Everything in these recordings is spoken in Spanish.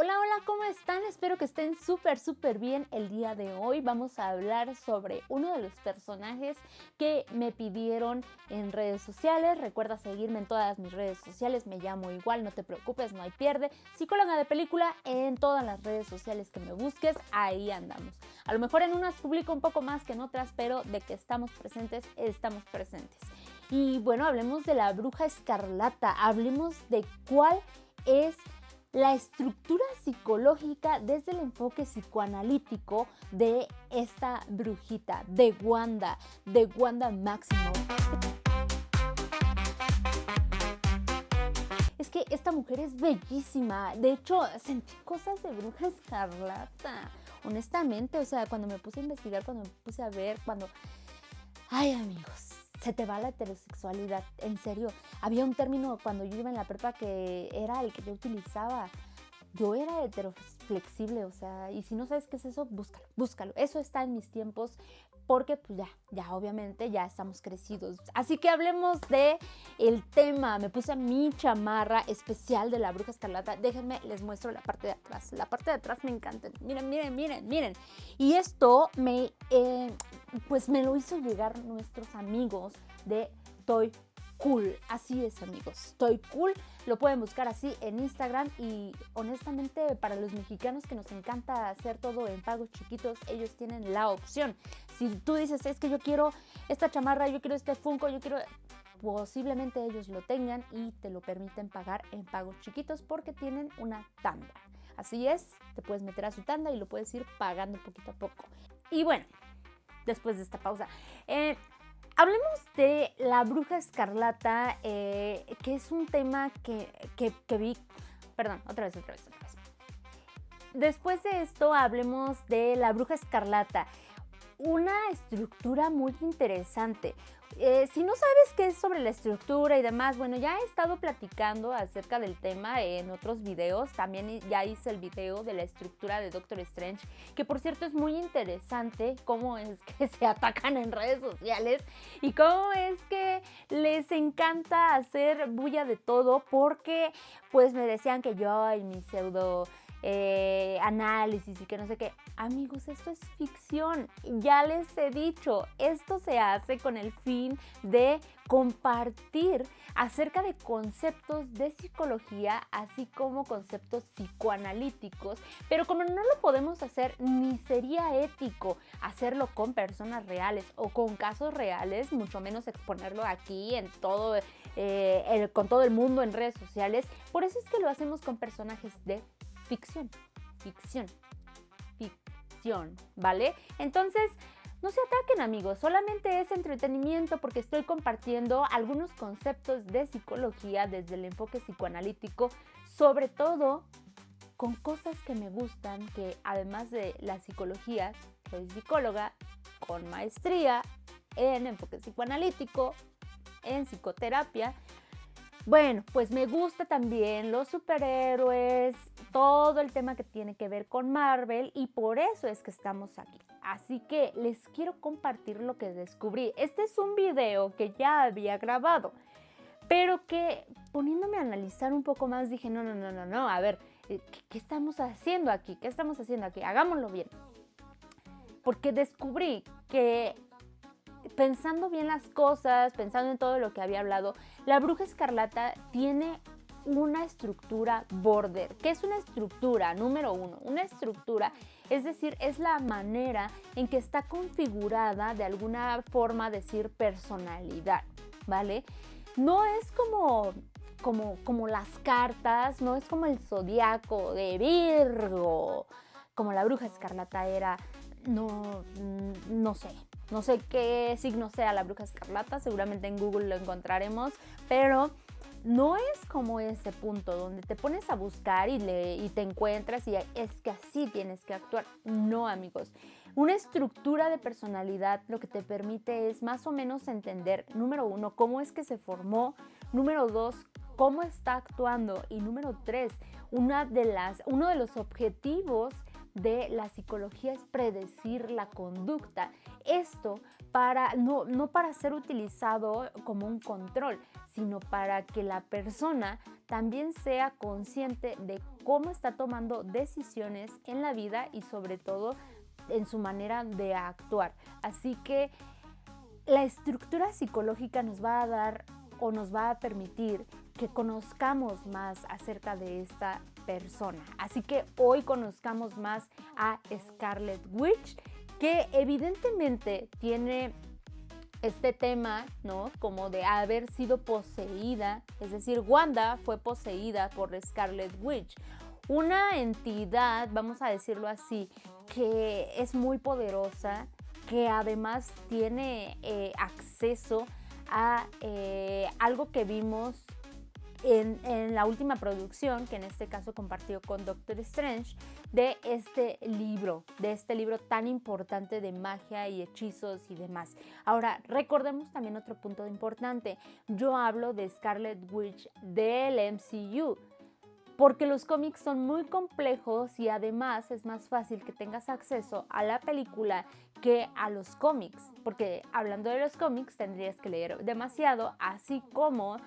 Hola, hola, ¿cómo están? Espero que estén súper bien. El día de hoy vamos a hablar sobre uno de los personajes que me pidieron en redes sociales. Recuerda seguirme en todas mis redes sociales, me llamo igual, no te preocupes, no hay pierde. Psicóloga de película en todas las redes sociales que me busques, ahí andamos. A lo mejor en unas publico un poco más que en otras, pero de que estamos presentes, estamos presentes. Y bueno, hablemos de la Bruja Escarlata, hablemos de cuál es la estructura psicológica desde el enfoque psicoanalítico de esta brujita, de Wanda Maximoff. Es que esta mujer es bellísima. De hecho, sentí cosas de Bruja Escarlata. Honestamente, o sea, cuando me puse a investigar, cuando me puse a ver, Ay, amigos, se te va la heterosexualidad, en serio. Había un término cuando yo iba en la prepa que era el que yo utilizaba. Yo era heteroflexible, o sea, y si no sabes qué es eso, búscalo. Eso está en mis tiempos porque pues ya obviamente ya estamos crecidos. Así que hablemos de el tema. Me puse mi chamarra especial de la Bruja Escarlata. Déjenme, les muestro la parte de atrás. La parte de atrás me encanta. Miren. Y esto pues me lo hizo llegar nuestros amigos de Toy Cool. Así es, amigos, Toy Cool. Lo pueden buscar así en Instagram y honestamente para los mexicanos que nos encanta hacer todo en pagos chiquitos, ellos tienen la opción. Si tú dices, es que yo quiero esta chamarra, yo quiero este Funko, posiblemente ellos lo tengan y te lo permiten pagar en pagos chiquitos porque tienen una tanda. Así es, te puedes meter a su tanda y lo puedes ir pagando poquito a poco. Y bueno, después de esta pausa, hablemos de la Bruja Escarlata, que es un tema que vi. Perdón, otra vez. Después de esto, hablemos de la Bruja Escarlata. Una estructura muy interesante. Si no sabes qué es sobre la estructura y demás, bueno, ya he estado platicando acerca del tema en otros videos. También ya hice el video de la estructura de Doctor Strange, que por cierto es muy interesante cómo es que se atacan en redes sociales y cómo es que les encanta hacer bulla de todo porque pues me decían que yo y mi pseudo análisis y que no sé qué. Amigos, esto es ficción. Ya les he dicho, esto se hace con el fin de compartir acerca de conceptos de psicología, así como conceptos psicoanalíticos, pero como no lo podemos hacer, ni sería ético hacerlo con personas reales o con casos reales, mucho menos exponerlo aquí en todo, con todo el mundo en redes sociales. Por eso es que lo hacemos con personajes de ficción, ¿vale? Entonces, no se ataquen, amigos, solamente es entretenimiento porque estoy compartiendo algunos conceptos de psicología desde el enfoque psicoanalítico, sobre todo con cosas que me gustan, que además de la psicología, soy psicóloga con maestría en enfoque psicoanalítico, en psicoterapia. Bueno, pues me gusta también los superhéroes, todo el tema que tiene que ver con Marvel y por eso es que estamos aquí. Así que les quiero compartir lo que descubrí. Este es un video que ya había grabado, pero que poniéndome a analizar un poco más dije, no, a ver, ¿qué estamos haciendo aquí? Hagámoslo bien. Porque descubrí que pensando bien las cosas, pensando en todo lo que había hablado, la Bruja Escarlata tiene una estructura border. ¿Qué es una estructura? Número uno, una estructura, es decir, es la manera en que está configurada de alguna forma decir personalidad, ¿vale? No es como las cartas, no es como el zodiaco de Virgo, como la Bruja Escarlata era, no sé. No sé qué signo sea la Bruja Escarlata, seguramente en Google lo encontraremos, pero no es como ese punto donde te pones a buscar y te encuentras y es que así tienes que actuar. No, amigos. Una estructura de personalidad lo que te permite es más o menos entender, número uno, cómo es que se formó, número dos, cómo está actuando y número tres, uno de los objetivos de la psicología es predecir la conducta. Esto no para ser utilizado como un control, sino para que la persona también sea consciente de cómo está tomando decisiones en la vida y sobre todo en su manera de actuar. Así que la estructura psicológica nos va a dar o nos va a permitir que conozcamos más acerca de esta persona. Así que hoy conozcamos más a Scarlet Witch, que evidentemente tiene este tema, ¿no? Como de haber sido poseída, es decir, Wanda fue poseída por Scarlet Witch, una entidad, vamos a decirlo así, que es muy poderosa, que además tiene acceso a algo que vimos en la última producción, que en este caso compartió con Doctor Strange, de este libro tan importante de magia y hechizos y demás. Ahora, recordemos también otro punto importante. Yo hablo de Scarlet Witch del MCU, porque los cómics son muy complejos y además es más fácil que tengas acceso a la película que a los cómics, porque hablando de los cómics tendrías que leer demasiado, así como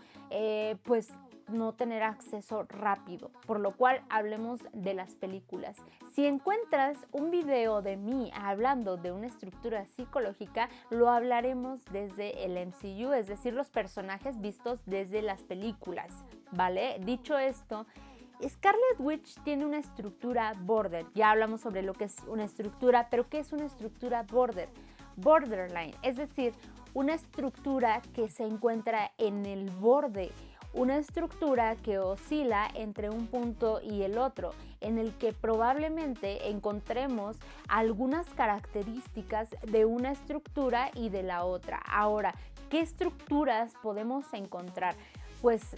pues no tener acceso rápido, por lo cual hablemos de las películas. Si encuentras un video de mí hablando de una estructura psicológica, lo hablaremos desde el MCU, es decir, los personajes vistos desde las películas, ¿vale? Dicho esto, Scarlet Witch tiene una estructura border. Ya hablamos sobre lo que es una estructura, pero ¿qué es una estructura border? Borderline, es decir, una estructura que se encuentra en el borde, una estructura que oscila entre un punto y el otro, en el que probablemente encontremos algunas características de una estructura y de la otra. Ahora, ¿qué estructuras podemos encontrar? Pues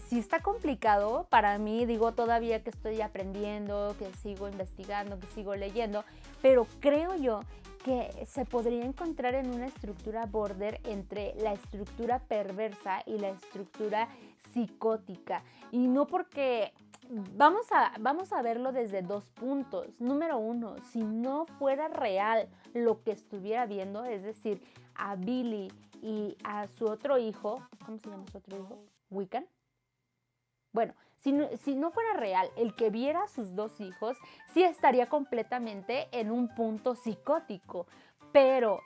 sí está complicado para mí, digo todavía que estoy aprendiendo, que sigo investigando, que sigo leyendo, pero creo yo que se podría encontrar en una estructura border entre la estructura perversa y la estructura psicótica. Y no porque vamos a verlo desde dos puntos. Número uno, si no fuera real lo que estuviera viendo, es decir, a Billy y a su otro hijo, ¿cómo se llama su otro hijo? ¿Wiccan? Bueno, si no fuera real el que viera a sus dos hijos, sí estaría completamente en un punto psicótico. Pero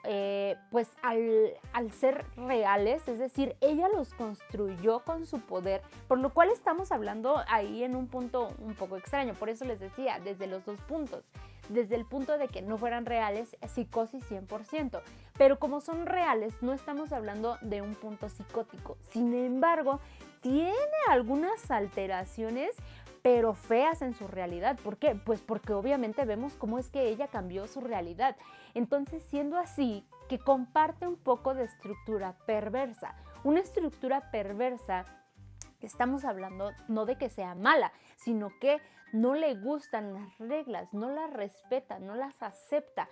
pues al ser reales, es decir, ella los construyó con su poder, por lo cual estamos hablando ahí en un punto un poco extraño. Por eso les decía, desde los dos puntos. Desde el punto de que no fueran reales, psicosis 100%. Pero como son reales, no estamos hablando de un punto psicótico. Sin embargo, tiene algunas alteraciones, pero feas en su realidad. ¿Por qué? Pues porque obviamente vemos cómo es que ella cambió su realidad. Entonces, siendo así, que comparte un poco de estructura perversa. Una estructura perversa, estamos hablando no de que sea mala, sino que no le gustan las reglas, no las respeta, no las acepta.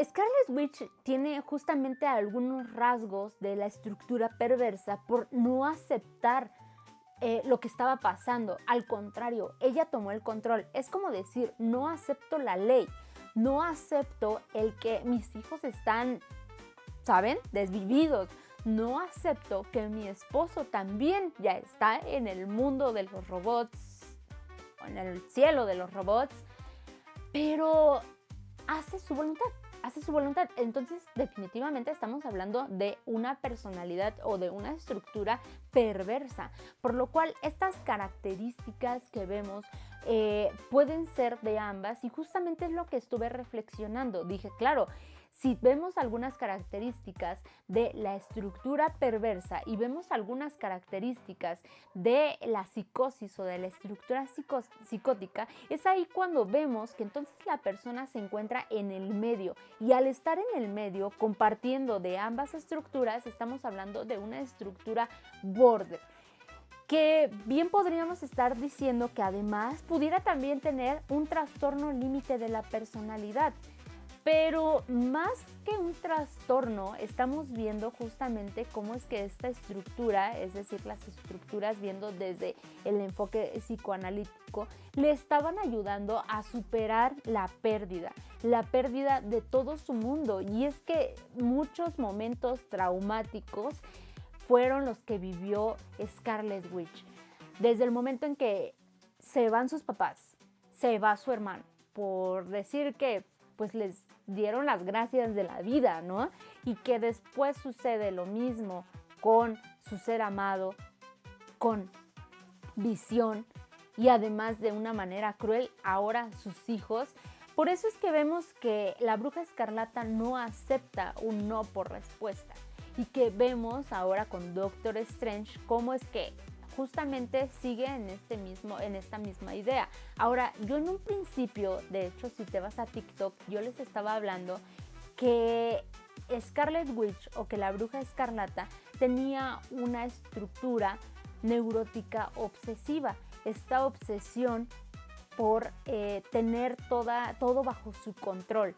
Scarlet Witch tiene justamente algunos rasgos de la estructura perversa por no aceptar lo que estaba pasando. Al contrario, ella tomó el control. Es como decir, no acepto la ley, no acepto el que mis hijos están, ¿saben?, desvividos. No acepto que mi esposo también ya está en el mundo de los robots, en el cielo de los robots, pero hace su voluntad. Entonces definitivamente estamos hablando de una personalidad o de una estructura perversa, por lo cual estas características que vemos pueden ser de ambas, y justamente es lo que estuve reflexionando. Dije, claro, si vemos algunas características de la estructura perversa y vemos algunas características de la psicosis o de la estructura psicótica, es ahí cuando vemos que entonces la persona se encuentra en el medio, y al estar en el medio compartiendo de ambas estructuras, estamos hablando de una estructura border, que bien podríamos estar diciendo que además pudiera también tener un trastorno límite de la personalidad. Pero más que un trastorno, estamos viendo justamente cómo es que esta estructura, es decir, las estructuras viendo desde el enfoque psicoanalítico, le estaban ayudando a superar la pérdida de todo su mundo. Y es que muchos momentos traumáticos fueron los que vivió Scarlet Witch. Desde el momento en que se van sus papás, se va su hermano, por decir que pues les dieron las gracias de la vida, ¿no? Y que después sucede lo mismo con su ser amado, con Visión, y además de una manera cruel, ahora sus hijos. Por eso es que vemos que la Bruja Escarlata no acepta un no por respuesta, y que vemos ahora con Doctor Strange cómo es que justamente sigue en esta misma idea. Ahora, yo en un principio, de hecho, si te vas a TikTok, yo les estaba hablando que Scarlet Witch, o que la Bruja Escarlata, tenía una estructura neurótica obsesiva, esta obsesión por tener todo bajo su control.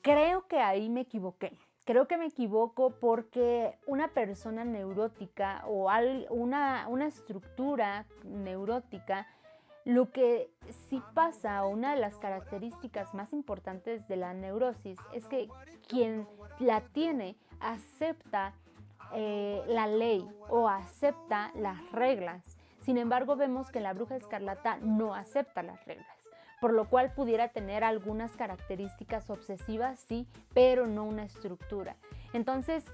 Creo que ahí me equivoqué. Creo que me equivoco porque una persona neurótica o una estructura neurótica, lo que sí pasa, una de las características más importantes de la neurosis, es que quien la tiene acepta la ley o acepta las reglas. Sin embargo, vemos que la Bruja Escarlata no acepta las reglas, por lo cual pudiera tener algunas características obsesivas, sí, pero no una estructura. Entonces,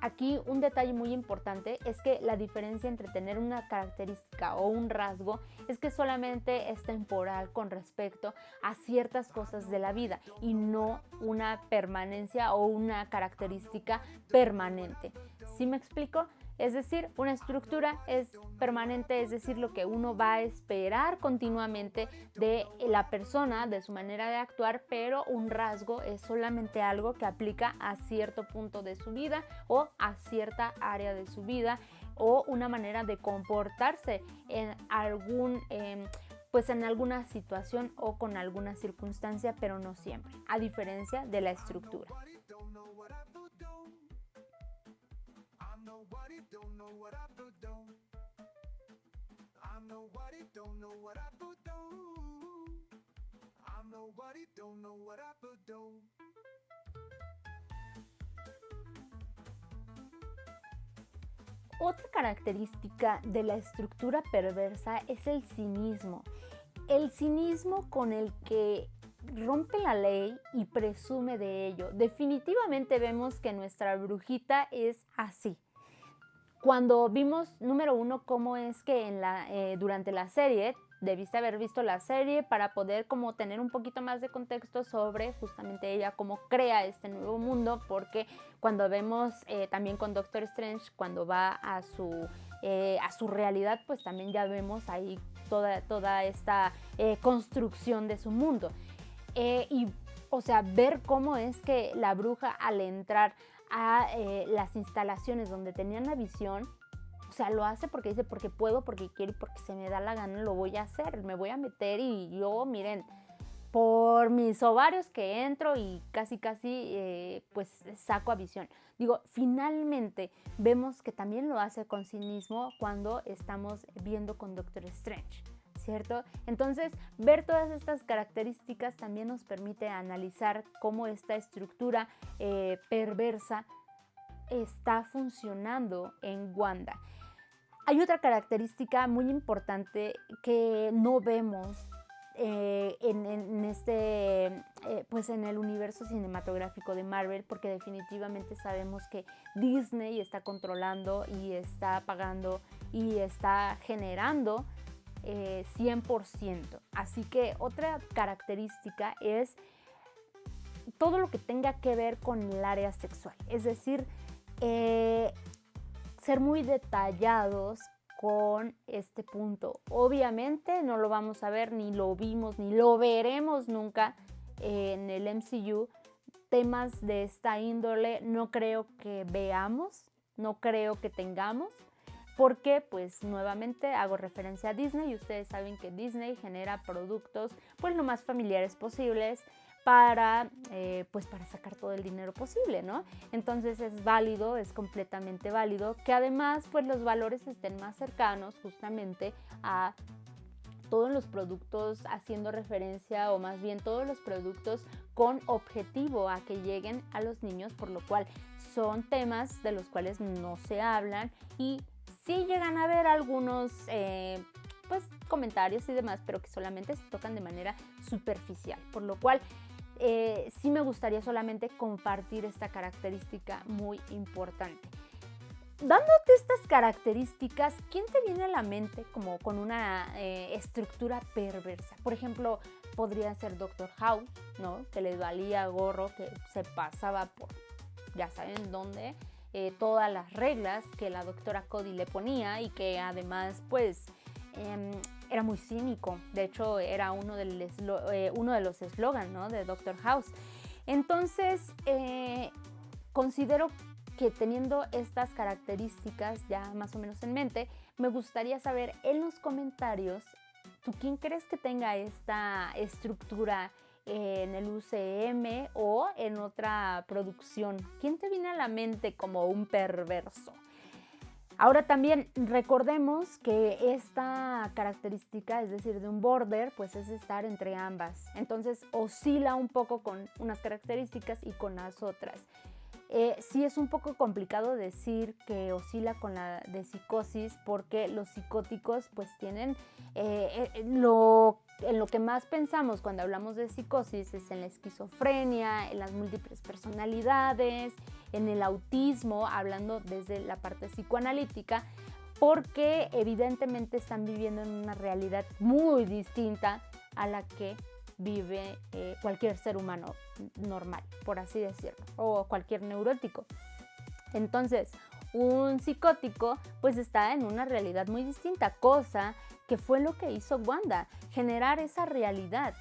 aquí un detalle muy importante es que la diferencia entre tener una característica o un rasgo es que solamente es temporal con respecto a ciertas cosas de la vida y no una permanencia o una característica permanente. ¿Sí me explico? Es decir, una estructura es permanente, es decir, lo que uno va a esperar continuamente de la persona, de su manera de actuar, pero un rasgo es solamente algo que aplica a cierto punto de su vida o a cierta área de su vida, o una manera de comportarse en en alguna situación o con alguna circunstancia, pero no siempre, a diferencia de la estructura. Otra característica de la estructura perversa es el cinismo. El cinismo con el que rompe la ley y presume de ello. Definitivamente vemos que nuestra brujita es así. Cuando vimos, número uno, cómo es que durante la serie, debiste haber visto la serie para poder como tener un poquito más de contexto sobre justamente ella, cómo crea este nuevo mundo, porque cuando vemos también con Doctor Strange, cuando va a su realidad, pues también ya vemos ahí toda esta construcción de su mundo. O sea, ver cómo es que la bruja, al entrar a las instalaciones donde tenían la visión, o sea, lo hace porque dice, porque puedo, porque quiero y porque se me da la gana, lo voy a hacer, me voy a meter y yo, miren, por mis ovarios que entro y casi pues saco a visión. Digo, finalmente vemos que también lo hace con cinismo cuando estamos viendo con Doctor Strange, ¿cierto? Entonces, ver todas estas características también nos permite analizar cómo esta estructura perversa está funcionando en Wanda. Hay otra característica muy importante que no vemos pues en el universo cinematográfico de Marvel, porque definitivamente sabemos que Disney está controlando y está pagando y está generando 100%. Así que otra característica es todo lo que tenga que ver con el área sexual, es decir, ser muy detallados con este punto. Obviamente no lo vamos a ver, ni lo vimos, ni lo veremos nunca en el MCU. Temas de esta índole no creo que veamos, no creo que tengamos, porque pues nuevamente hago referencia a Disney y ustedes saben que Disney genera productos pues lo más familiares posibles para sacar todo el dinero posible, ¿no? Entonces es válido, es completamente válido que además pues los valores estén más cercanos justamente a todos los productos, haciendo referencia, o más bien todos los productos con objetivo a que lleguen a los niños, por lo cual son temas de los cuales no se hablan y sí llegan a haber algunos pues comentarios y demás, pero que solamente se tocan de manera superficial, por lo cual sí me gustaría solamente compartir esta característica muy importante. Dándote estas características, ¿quién te viene a la mente como con una estructura perversa? Por ejemplo, podría ser Doctor House, ¿no? Que le valía gorro, que se pasaba por, ya saben dónde, todas las reglas que la doctora Cody le ponía y que además, pues, era muy cínico. De hecho, era uno de los eslogans, ¿no?, de Doctor House. Entonces, considero que teniendo estas características ya más o menos en mente, me gustaría saber en los comentarios, ¿tú quién crees que tenga esta estructura en el UCM o en otra producción? ¿Quién te viene a la mente como un perverso? Ahora también recordemos que esta característica, es decir, de un border, pues es estar entre ambas. Entonces oscila un poco con unas características y con las otras. Sí es un poco complicado decir que oscila con la de psicosis porque los psicóticos pues tienen en lo que más pensamos cuando hablamos de psicosis es en la esquizofrenia, en las múltiples personalidades, en el autismo, hablando desde la parte psicoanalítica, porque evidentemente están viviendo en una realidad muy distinta a la que vive cualquier ser humano normal, por así decirlo, o cualquier neurótico. Entonces, un psicótico pues está en una realidad muy distinta, cosa que fue lo que hizo Wanda, generar esa realidad.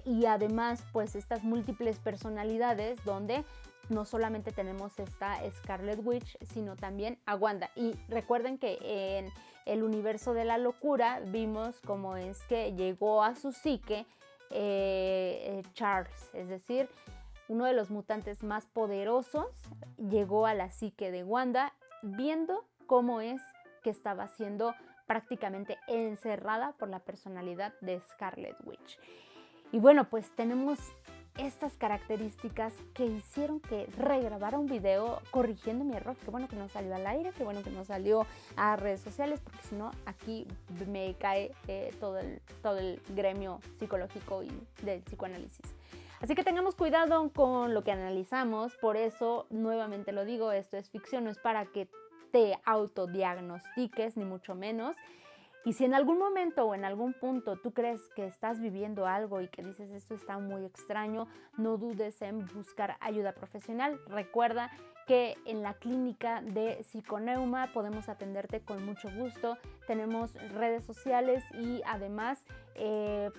Y además pues estas múltiples personalidades donde no solamente tenemos esta Scarlet Witch, sino también a Wanda. Y recuerden que en el universo de la locura vimos cómo es que llegó a su psique Charles, es decir, uno de los mutantes más poderosos, llegó a la psique de Wanda viendo cómo es que estaba siendo prácticamente encerrada por la personalidad de Scarlet Witch. Y bueno, pues tenemos estas características que hicieron que regrabara un video corrigiendo mi error. Qué bueno que no salió al aire, qué bueno que no salió a redes sociales, porque si no aquí me cae todo el gremio psicológico y del psicoanálisis. Así que tengamos cuidado con lo que analizamos, por eso nuevamente lo digo, esto es ficción, no es para que te autodiagnostiques ni mucho menos. Y si en algún momento o en algún punto tú crees que estás viviendo algo y que dices esto está muy extraño, no dudes en buscar ayuda profesional. Recuerda que en la clínica de Psiconeuma podemos atenderte con mucho gusto. Tenemos redes sociales y además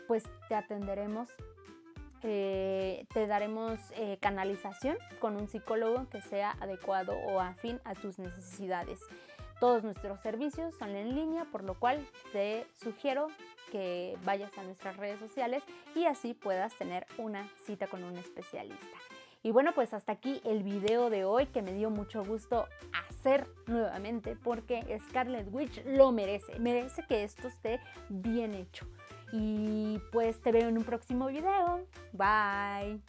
pues te atenderemos. Te daremos canalización con un psicólogo que sea adecuado o afín a tus necesidades. Todos nuestros servicios son en línea, por lo cual te sugiero que vayas a nuestras redes sociales y así puedas tener una cita con un especialista. Y bueno, pues hasta aquí el video de hoy, que me dio mucho gusto hacer nuevamente porque Scarlet Witch lo merece que esto esté bien hecho. Y pues te veo en un próximo video. Bye.